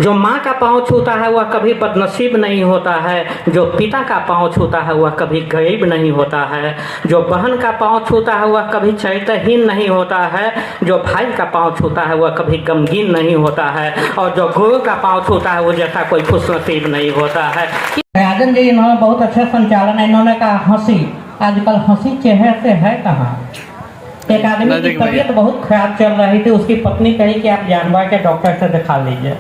जो माँ का पाँव छूता है वह कभी बदनसीब नहीं होता है, जो पिता का पाँव छूता है वह कभी गरीब नहीं होता है, जो बहन का पाँव छूता है वह कभी चरित्रहीन नहीं होता है, जो भाई का पाँव छूता है वह कभी गमगीन नहीं होता है, और जो गुरु का पाँव छूता है वो जैसा कोई खुशनसीब नहीं होता है। राजन जी इन्होंने बहुत अच्छा संचालन है। इन्होंने कहा हंसी, आजकल हंसी चेहरे से है कहाँ। एक आदमी की तबीयत बहुत खराब चल रही थी, उसकी पत्नी कही कि आप जानवर के डॉक्टर से दिखा लीजिए।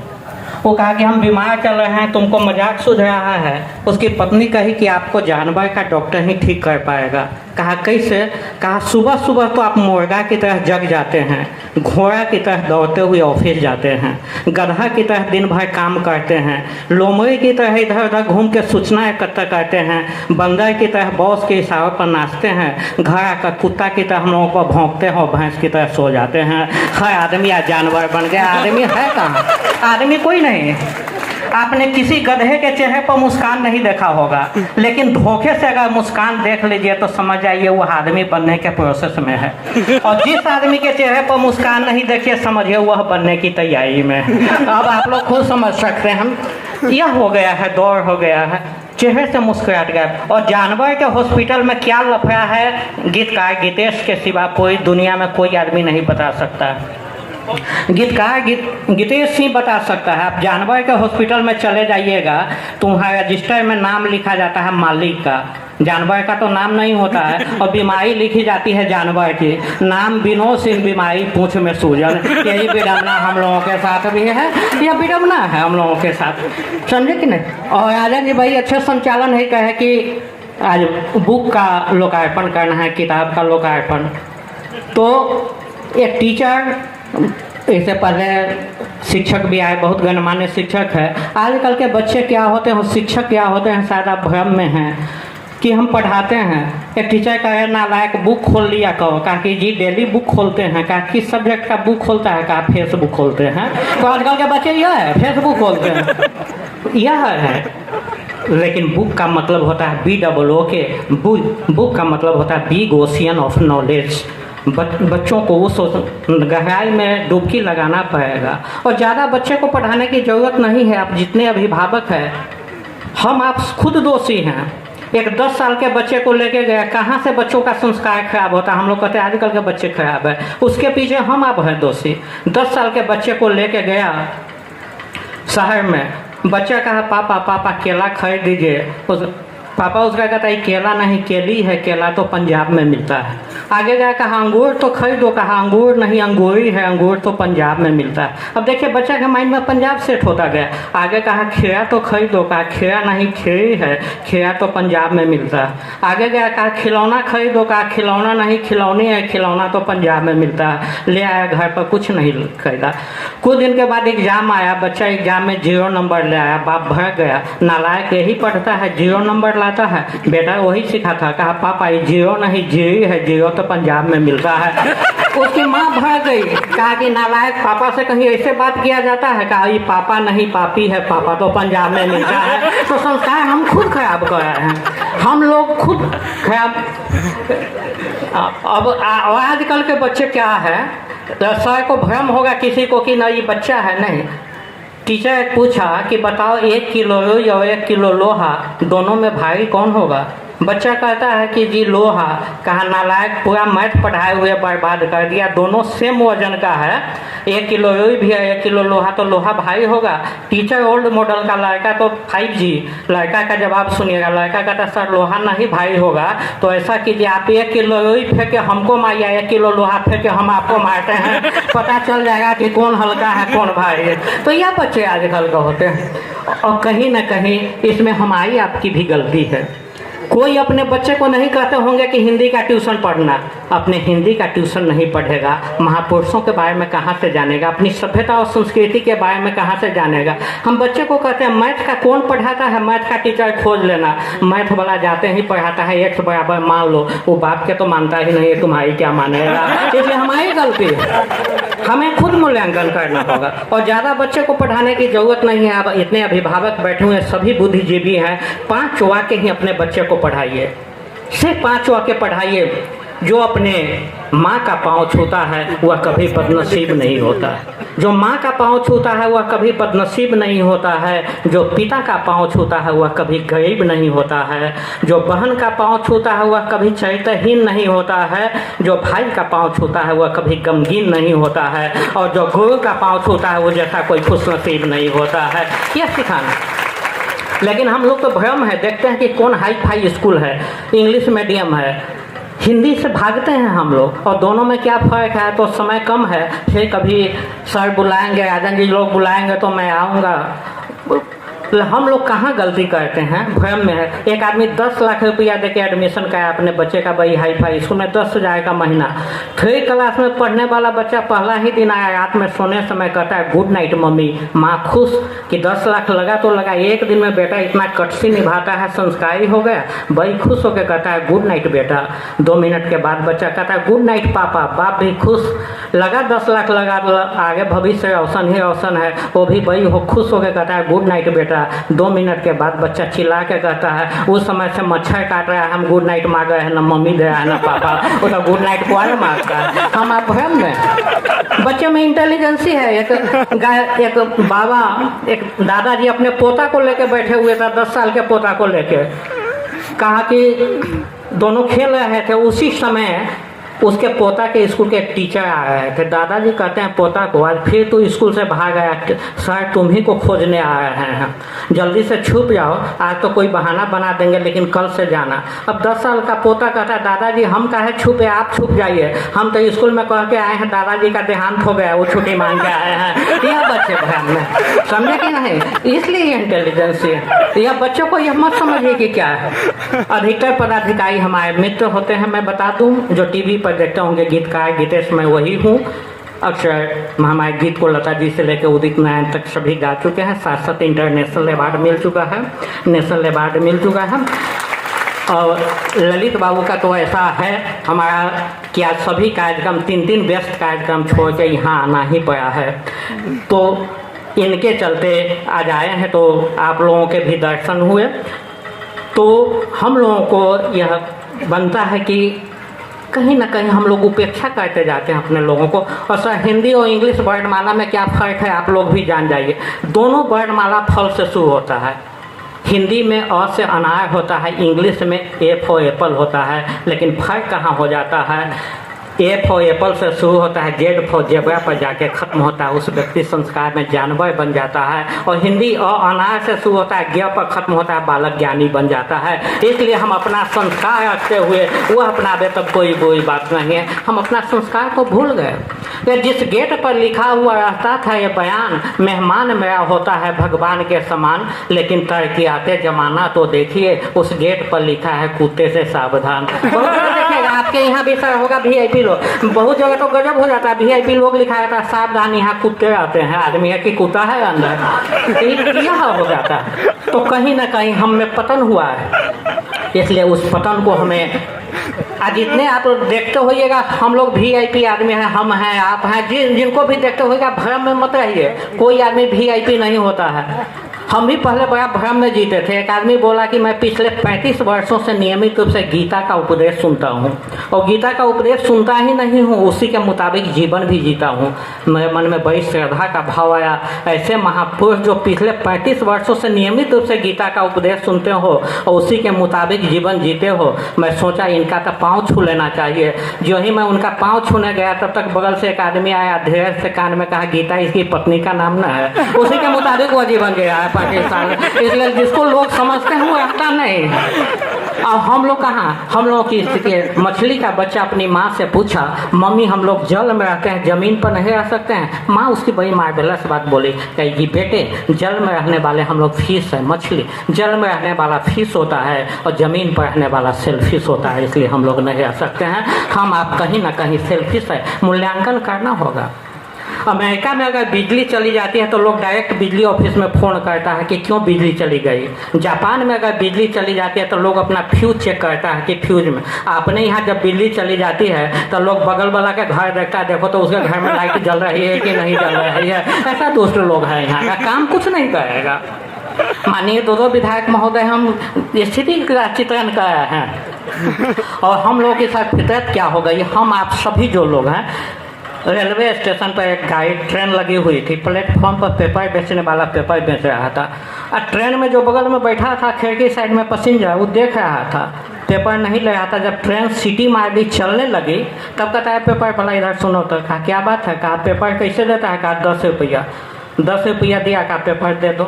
वो कहा कि हम बीमार चल रहे हैं, तुमको मजाक सूझ रहा है। उसकी पत्नी कही कि आपको जानवर का डॉक्टर ही ठीक कर पाएगा। कहा कैसे? कहा सुबह सुबह तो आप मुर्गा की तरह जग जाते हैं, घोड़ा की तरह दौड़ते हुए ऑफिस जाते हैं, गधा की तरह दिन भर काम करते हैं, लोमड़ी की तरह इधर उधर घूम के सूचना एकत्र करते हैं, बंदर की तरह बॉस के इशारों पर नाचते हैं, घर आकर कुत्ता की तरह हम लोगों को भौंकते हैं और भैंस की तरह सो जाते हैं। हर आदमी आज जानवर बन गया। आदमी है कहाँ? आदमी कोई नहीं। आपने किसी गधे के चेहरे पर मुस्कान नहीं देखा होगा, लेकिन धोखे से अगर मुस्कान देख लीजिए तो समझ जाइए वो आदमी बनने के प्रोसेस में है। और जिस आदमी के चेहरे पर मुस्कान नहीं देखिए समझिए वह बनने की तैयारी में है। अब आप लोग खुद समझ सकते हैं। हम यह हो गया है, दौर हो गया है, चेहरे से मुस्कुराहट गया। और जानवर के हॉस्पिटल में क्या लफड़ा है, गीतकार गीतेश के सिवा पूरी दुनिया में कोई आदमी नहीं बता सकता। गीतकार गीतेश ही बता सकता है। आप जानवर के हॉस्पिटल में चले जाइएगा तो वहाँ रजिस्टर में नाम लिखा जाता है मालिक का, जानवर का तो नाम नहीं होता है। और बीमारी लिखी जाती है जानवर की, नाम विनोद सिंह बीमारी पूंछ में सूजन। यही विडम्बना हम लोगों के साथ भी है, यह विडम्बना है हम लोगों के साथ, समझे कि नहीं। और राजन जी भाई अच्छे संचालन है, कहे कि आज बुक का लोकार्पण करना है, किताब का लोकार्पण। तो एक टीचर, इससे पहले शिक्षक भी आए, बहुत गणमान्य शिक्षक है। आजकल के बच्चे क्या होते हैं, शिक्षक क्या होते हैं, शायद आप भ्रम में हैं कि हम पढ़ाते हैं। एक टीचर कहे नालायक बुक खोल लिया कहो। कहा कि जी डेली बुक खोलते हैं। कहा किस सब्जेक्ट का बुक खोलता है? कहा फेसबुक खोलते हैं। तो आजकल के बच्चे यह है, फेसबुक खोलते हैं, यह है। लेकिन बुक का मतलब होता है BOOK, बुक का मतलब होता है बिग ओशियन ऑफ नॉलेज। बच्चों को उस गहराई में डुबकी लगाना पड़ेगा। और ज़्यादा बच्चे को पढ़ाने की ज़रूरत नहीं है। आप जितने अभिभावक हैं, हम आप खुद दोषी हैं। एक 10 साल के बच्चे को लेके गया, कहाँ से बच्चों का संस्कार खराब होता है। हम लोग कहते हैं आजकल के बच्चे खराब है, उसके पीछे हम आप हैं दोषी। 10 साल के बच्चे को लेके गया शहर में, बच्चा कहा पापा पापा केला खरीद दीजिए। पापा उसका कहता है केला नहीं केली है, केला तो पंजाब में मिलता है। आगे गया, कहा अंगूर तो खरीदो। कहा अंगूर नहीं अंगूरी है, अंगूर तो पंजाब में मिलता है। अब देखिए बच्चा के माइंड में पंजाब सेट होता गया। आगे कहा खीरा तो खरीदो। कहा खीरा नहीं खीरी है, खीरा तो पंजाब में मिलता है। आगे गया, कहा खिलौना खरीदो। कहा खिलौना नहीं खिलौनी है, खिलौना तो पंजाब में मिलता है। ले आया, घर पर कुछ नहीं खरीदा। कुछ दिन के बाद एग्जाम आया, बच्चा एग्जाम में 0 नंबर ले आया। बाप भड़क गया, नालायक यही पढ़ता है 0 नंबर लाता है। बेटा वही सीखा था। कहा पापा ये 0 नहीं जीरी है, 0 तो पंजाब में मिलता है। उसकी माँ भड़क गई, कहा कि नालायक पापा से कहीं ऐसे बात किया जाता है? कहा ये पापा नहीं पापी है, पापा तो पंजाब में मिलता है। तो संस्कार हम खुद खराब कर रहे हैं, हम लोग खुद खराब। अब आजकल के बच्चे क्या है, सर को भ्रम होगा किसी को कि नहीं बच्चा है। नहीं, टीचर पूछा कि बताओ 1 किलो रुई और 1 किलो लोहा दोनों में भारी कौन होगा? बच्चा कहता है कि जी लोहा। कहा नालायक पूरा मैथ पढ़ाए हुए बर्बाद कर दिया, दोनों सेम वजन का है। 1 किलो रुई भी है, 1 किलो लोहा, तो लोहा भारी होगा। टीचर ओल्ड मॉडल का, लड़का तो 5G। लड़का का जवाब सुनिएगा, लड़का कहता सर लोहा नहीं भारी होगा। तो ऐसा कीजिए आप 1 किलो रुई फेंके हमको मारिए, 1 किलो लोहा फेंके हम आपको मारते हैं, पता चल जाएगा कि कौन हल्का है कौन भारी है। तो यह बच्चे आजकल का होते हैं। और कहीं ना कहीं इसमें हमारी आपकी भी गलती है। कोई अपने बच्चे को नहीं कहते होंगे कि हिंदी का ट्यूशन पढ़ना, अपने हिंदी का ट्यूशन नहीं पढ़ेगा, महापुरुषों के बारे में कहाँ से जानेगा, अपनी सभ्यता और संस्कृति के बारे में कहाँ से जानेगा। हम बच्चे को कहते हैं मैथ का कौन पढ़ाता है, मैथ का टीचर खोज लेना। मैथ वाला जाते ही पढ़ाता है x बराबर मान लो, वो बाप के तो मानता ही नहीं है, तुम्हारी क्या मानेगा। इसलिए हमारी गलती है, हमें खुद मूल्यांकन करना होगा। और ज़्यादा बच्चे को पढ़ाने की जरूरत नहीं है। अब इतने अभिभावक बैठे हुए सभी बुद्धिजीवी हैं, 5 वाक्य ही अपने बच्चे को पढ़ाइए, सिर्फ 5 वाक्य पढ़ाइए। जो अपने माँ का पाँव छूता है वह कभी बदनसीब नहीं होता है। जो माँ का पाँव छूता है वह कभी बदनसीब नहीं होता है। जो पिता का पाँव छूता है वह कभी गरीब नहीं होता है। जो बहन का पाँव छूता है वह कभी चरित्रहीन नहीं होता है। जो भाई का पाँव छूता है वह कभी गमगीन नहीं होता है। और जो गुरु का पाँव छूता है वो जैसा कोई खुशनसीब नहीं होता है। यह सिखाना। लेकिन हम लोग तो भ्रम है, देखते हैं कि कौन हाई फाई स्कूल है, इंग्लिश मीडियम है, हिंदी से भागते हैं हम लोग। और दोनों में क्या फ़र्क है? तो समय कम है, फिर कभी सर बुलाएंगे, राजन जी लोग बुलाएंगे तो मैं आऊँगा। हम लोग कहाँ गलती करते हैं? भ्रम में है। एक आदमी 10 लाख रुपया दे के एडमिशन कराया अपने बच्चे का बड़ी हाई फाई स्कूल में, 10,000 का महीना। 3 क्लास में पढ़ने वाला बच्चा पहला ही दिन आया, रात में सोने समय कहता है गुड नाइट मम्मी। माँ खुश कि 10 लाख लगा तो लगा, एक दिन में बेटा इतना कटसी निभाता है, संस्कारी हो गया। बड़ी खुश होकर कहता है गुड नाइट बेटा। 2 मिनट के बाद बच्चा कहता है गुड नाइट पापा। बाप भी खुश, लगा 10 लाख लगा, आगे भविष्य रोशन ही रोशन है। वो भी बड़ी खुश होकर कहता है गुड नाइट बेटा। 2 मिनट के बाद बच्चा चिल्ला के कहता है उस समय से मच्छर काट रहा है, हम गुड नाइट मांग रहे हैं, ना मम्मी दे रहा है ना पापा। वो तो गुड नाइट कौन मांगता है? हम आप भ्रम में। बच्चे में इंटेलिजेंसी है। एक बाबा, एक दादाजी अपने पोता को लेके बैठे हुए थे, 10 साल के पोता को लेके। कहा कि दोनों खेल रहे थे, उसी समय उसके पोता के स्कूल के एक टीचर आ रहे थे। दादाजी कहते हैं पोता को, आज फिर तू स्कूल से भाग आया, सर तुम ही को खोजने आ रहे हैं, जल्दी से छुप जाओ, आज तो कोई बहाना बना देंगे लेकिन कल से जाना। अब 10 साल का पोता कहता है दादाजी हम काहे छुपे, आप छुप जाइए, हम तो स्कूल में कह के आए हैं दादाजी का देहांत हो गया, वो छुट्टी मांग के आए हैं। यह बच्चे भ्रम में, समझे कि नहीं? इसलिए ये इंटेलिजेंस है। यह बच्चों को यह मत समझिए कि क्या है। अधिकतर पदाधिकारी हमारे मित्र होते हैं। मैं बता दूं, जो टीवी पर देखते होंगे गीतकार गीतेश, मैं वही हूँ। अक्सर हमारे गीत को लता जी से लेकर उदित नारायण तक सभी गा चुके हैं। साथ साथ इंटरनेशनल अवार्ड मिल चुका है, नेशनल अवार्ड मिल चुका है। और ललित बाबू का तो ऐसा है हमारा कि आज सभी कार्यक्रम 3-3 व्यस्त कार्यक्रम छोड़ के यहाँ आना ही पड़ा है। तो इनके चलते आज आए हैं, तो आप लोगों के भी दर्शन हुए। तो हम लोगों को यह बनता है कि कहीं ना कहीं हम लोग उपेक्षा करते जाते हैं अपने लोगों को। और सर हिंदी और इंग्लिश वर्णमाला में क्या फ़र्क है आप लोग भी जान जाइए। दोनों वर्णमाला फल से शुरू होता है। हिंदी में अ से अनार होता है, इंग्लिश में ए फॉर एप्पल होता है। लेकिन फ़र्क कहाँ हो जाता है? ए फॉर एप्पल से शुरू होता है, जेड फॉर जेब्रा पर जाके खत्म होता है, उस व्यक्ति संस्कार में जानवर बन जाता है। और हिंदी अनार से शुरू होता है, ज्ञ पर खत्म होता है, बालक ज्ञानी बन जाता है। इसलिए हम अपना संस्कार रखते हुए वह अपनावे तब कोई बुरी बात नहीं है। हम अपना संस्कार को भूल गए। जिस गेट पर लिखा हुआ रहता था ये बयान, मेहमान मेरा होता है भगवान के समान, लेकिन तरक्याते जमाना तो देखिए उस गेट पर लिखा है कुत्ते से सावधान। देखिएगा आपके यहाँ भी सर होगा VIP लोग, बहुत जगह तो गजब हो जाता है, VIP लोग लिखा रहता है सावधान यहाँ कुत्ते आते हैं, आदमी है कि कुत्ता है अंदर, यह हो जाता है। तो कहीं ना कहीं हम में पतन हुआ है। इसलिए उस पतन को हमें आज जितने आप देखते होइएगा, हम लोग VIP आदमी हैं, हम हैं, आप हैं, जिनको भी देखते होइएगा भ्रम में मत रहिए। कोई आदमी VIP नहीं होता है। हम भी पहले बड़ा भ्रम में जीते थे। एक आदमी बोला कि मैं पिछले 35 वर्षों से नियमित रूप से गीता का उपदेश सुनता हूँ, और गीता का उपदेश सुनता ही नहीं हूँ, उसी के मुताबिक जीवन भी जीता हूँ। मेरे मन में बड़ी श्रद्धा का भाव आया। ऐसे महापुरुष जो पिछले 35 वर्षों से नियमित रूप से गीता का उपदेश सुनते हो और उसी के मुताबिक जीवन जीते हो, मैं सोचा इनका तो पाँव छू लेना चाहिए। जो ही मैं उनका पाँव छूने गया तब तक बगल से एक आदमी आया, धीरे से कान में कहा गीता इसकी पत्नी का नाम न है, उसी के मुताबिक वो जीवन गया है पाकिस्तान। इसलिए जिसको लोग समझते हैं वो आता नहीं। और हम लोग कहाँ, हम लोगों की स्थिति है। मछली का बच्चा अपनी माँ से पूछा मम्मी हम लोग जल में रहते हैं, जमीन पर नहीं रह सकते हैं? माँ उसकी बड़ी मार्वेलस बात बोली, कहेगी बेटे जल में रहने वाले हम लोग फिश है, मछली जल में रहने वाला फिश होता है और जमीन पर रहने वाला सेल्फिश होता है, इसलिए हम लोग नहीं रह सकते हैं। हम आप कहीं ना कहीं सेल्फिश है, मूल्यांकन करना होगा। अमेरिका में अगर बिजली चली जाती है तो लोग डायरेक्ट बिजली ऑफिस में फ़ोन करता है कि क्यों बिजली चली गई। जापान में अगर बिजली चली जाती है तो लोग अपना फ्यूज चेक करता है कि फ्यूज में। अपने यहाँ जब बिजली चली जाती है तो लोग बगल वाला के घर देखता है, देखो तो उसके घर में लाइट जल रही है कि नहीं जल रही है। ऐसा दोस्त लोग हैं यहाँ का, काम कुछ नहीं करेगा। माननीय 2 विधायक महोदय हम स्थिति का चित्रण कर रहे हैं। और हम लोगों के साथ फितरत क्या हो गई, हम आप सभी जो लोग हैं, रेलवे स्टेशन पर एक गाड़ी ट्रेन लगी हुई थी, प्लेटफॉर्म पर पेपर बेचने वाला पेपर बेच रहा था, और ट्रेन में जो बगल में बैठा था खिड़की साइड में पैसेंजर, वो देख रहा था, पेपर नहीं ले रहा था। जब ट्रेन सीटी मार दी, चलने लगी, तब कहता है पेपर वाला इधर सुनो। तो कहा क्या बात है, कहा पेपर कैसे देता है, कहा 10 रुपया। 10 रुपया दिया, कहा पेपर दे दो।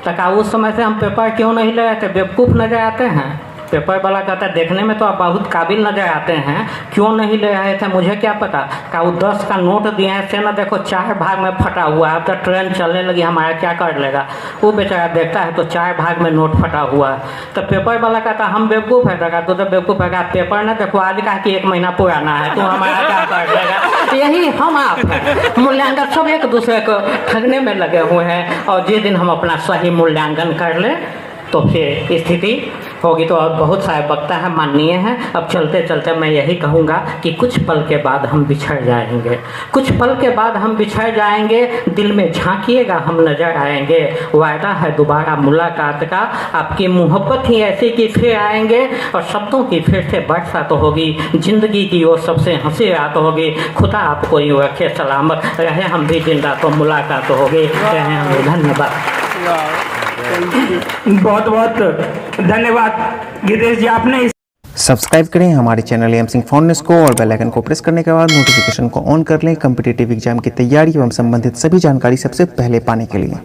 तो कहा उस समय से हम पेपर क्यों नहीं ले रहे थे, बेवकूफ़ नजर आते हैं। पेपर वाला कहता है देखने में तो आप बहुत काबिल नजर आते हैं, क्यों नहीं ले रहे थे, मुझे क्या पता। कहा वो 10 का नोट दिए हैं, से ना देखो 4 भाग में फटा हुआ है, अब तो ट्रेन चलने लगी, हमारा क्या कर लेगा। वो बेचारा देखता है तो 4 भाग में नोट फटा हुआ है। तो पेपर वाला कहता हम बेवकूफ़ है, कहा तो बेवकूफ़ है, कहा पेपर ना देखो आज का कि 1 महीना पुराना है, तो हमारा क्या कर लेगा। यही हम आप हैं, मूल्यांकन सब एक दूसरे को ठगने में लगे हुए हैं, और जिस दिन हम अपना सही मूल्यांकन कर लें तो फिर स्थिति होगी। तो और बहुत सारे वक्ता है, माननीय हैं। अब चलते चलते मैं यही कहूँगा कि कुछ पल के बाद हम बिछड़ जाएंगे, कुछ पल के बाद हम बिछड़ जाएंगे, दिल में झांकिएगा हम नजर आएंगे, वायदा है दोबारा मुलाकात का, आपकी मोहब्बत ही ऐसी कि फिर आएंगे, और शब्दों की फिर से बरसात होगी, ज़िंदगी की वो सबसे हंसी रात होगी। खुदा आपको यूँ रखे सलामत रहे, हम भी जिंदा तो मुलाकात होगी। रहे हम भी। धन्यवाद। बहुत बहुत धन्यवाद गिरीश जी, आपने सब्सक्राइब करें हमारे channel M Singh found news को, और बेल आइकन को प्रेस करने के बाद नोटिफिकेशन को ऑन कर लें कॉम्पिटिटिव एग्जाम की तैयारी एवं संबंधित सभी जानकारी सबसे पहले पाने के लिए।